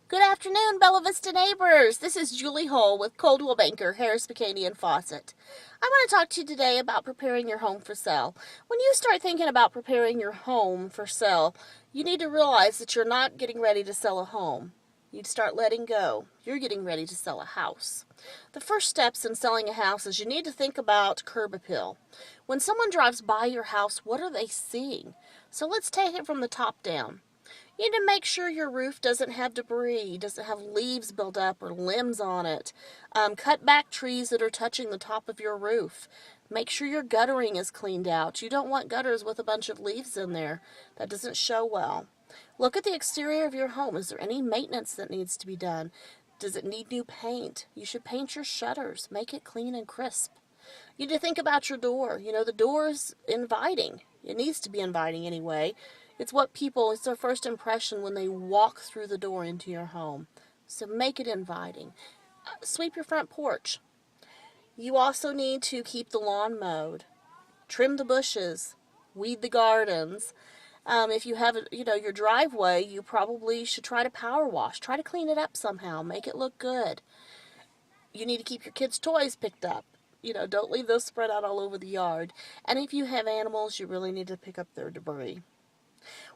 Good afternoon, Bella Vista neighbors. This is Julie Hull with Coldwell Banker, Harris, McCaney, and Fawcett. I want to talk to you today about preparing your home for sale. When you start thinking about preparing your home for sale, you need to realize that you're not getting ready to sell a home. You'd start letting go. You're getting ready to sell a house. The first steps in selling a house is you need to think about curb appeal. When someone drives by your house, what are they seeing? So let's take it from the top down. You need to make sure your roof doesn't have debris, doesn't have leaves build up or limbs on it. Cut back trees that are touching the top of your roof. Make sure your guttering is cleaned out. You don't want gutters with a bunch of leaves in there. That doesn't show well. Look at the exterior of your home. Is there any maintenance that needs to be done? Does it need new paint? You should paint your shutters. Make it clean and crisp. You need to think about your door. The door is inviting. It needs to be inviting anyway. It's their first impression when they walk through the door into your home. So make it inviting. Sweep your front porch. You also need to keep the lawn mowed. Trim the bushes. Weed the gardens. If you have, your driveway, you probably should try to power wash. Try to clean it up somehow. Make it look good. You need to keep your kids' toys picked up. Don't leave those spread out all over the yard. And if you have animals, you really need to pick up their debris.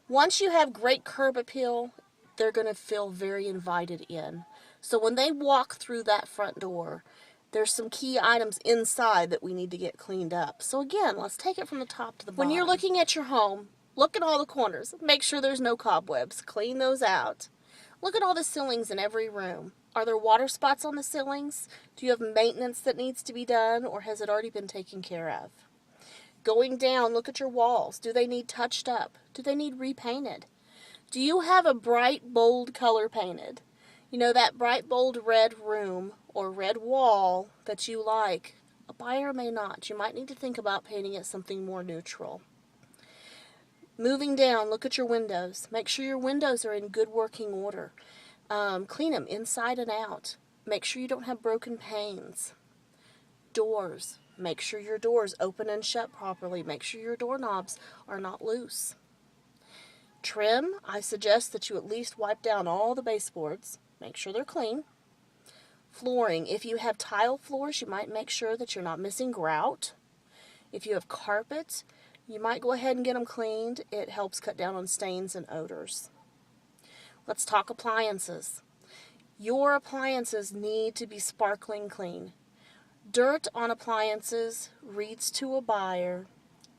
Once you have great curb appeal, they're going to feel very invited in. So when they walk through that front door, there's some key items inside that we need to get cleaned up. So again, let's take it from the top to the bottom. When you're looking at your home, look at all the corners. Make sure there's no cobwebs. Clean those out. Look at all the ceilings in every room. Are there water spots on the ceilings? Do you have maintenance that needs to be done, or has it already been taken care of? Going down, look at your walls. Do they need touched up? Do they need repainted? Do you have a bright, bold color painted? That bright, bold red room or red wall that you like. A buyer may not. You might need to think about painting it something more neutral. Moving down, look at your windows. Make sure your windows are in good working order. Clean them inside and out. Make sure you don't have broken panes. Doors. Make sure your doors open and shut properly. Make sure your doorknobs are not loose. Trim. I suggest that you at least wipe down all the baseboards. Make sure they're clean. Flooring. If you have tile floors, you might make sure that you're not missing grout. If you have carpet, you might go ahead and get them cleaned. It helps cut down on stains and odors. Let's talk appliances. Your appliances need to be sparkling clean. Dirt on appliances reads to a buyer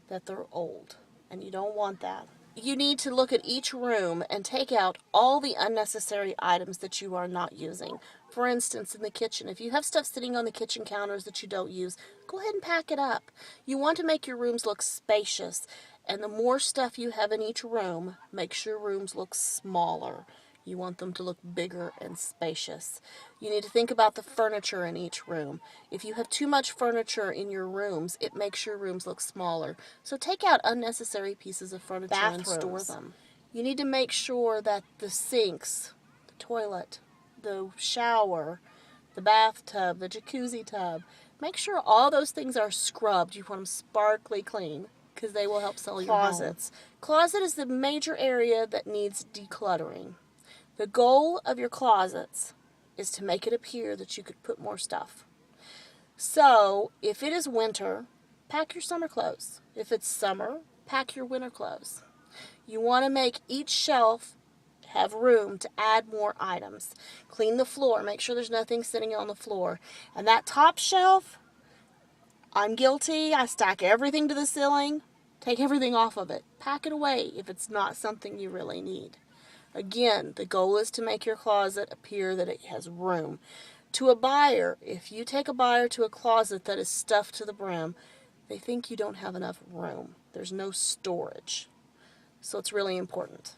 that they're old, and you don't want that. You need to look at each room and take out all the unnecessary items that you are not using. For instance, in the kitchen, if you have stuff sitting on the kitchen counters that you don't use, go ahead and pack it up. You want to make your rooms look spacious, and the more stuff you have in each room makes your rooms look smaller. You want them to look bigger and spacious. You need to think about the furniture in each room. If you have too much furniture in your rooms, it makes your rooms look smaller. So take out unnecessary pieces of furniture and store them. You need to make sure that the sinks, the toilet, the shower, the bathtub, the jacuzzi tub, make sure all those things are scrubbed. You want them sparkly clean because they will help sell your home. Closets. Closet is the major area that needs decluttering. The goal of your closets is to make it appear that you could put more stuff. So, if it is winter, pack your summer clothes. If it's summer, pack your winter clothes. You want to make each shelf have room to add more items. Clean the floor. Make sure there's nothing sitting on the floor. And that top shelf, I'm guilty. I stack everything to the ceiling. Take everything off of it. Pack it away if it's not something you really need. Again, the goal is to make your closet appear that it has room. To a buyer, if you take a buyer to a closet that is stuffed to the brim, they think you don't have enough room. There's no storage. So it's really important.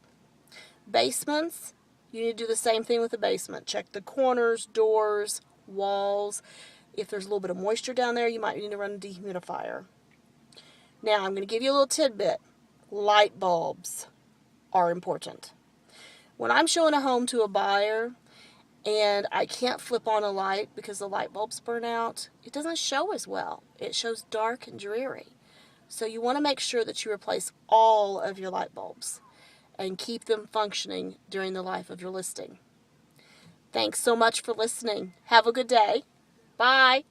Basements, you need to do the same thing with the basement. Check the corners, doors, walls. If there's a little bit of moisture down there, you might need to run a dehumidifier. Now, I'm going to give you a little tidbit. Light bulbs are important. When I'm showing a home to a buyer and I can't flip on a light because the light bulbs burn out, it doesn't show as well. It shows dark and dreary. So you want to make sure that you replace all of your light bulbs and keep them functioning during the life of your listing. Thanks so much for listening. Have a good day. Bye.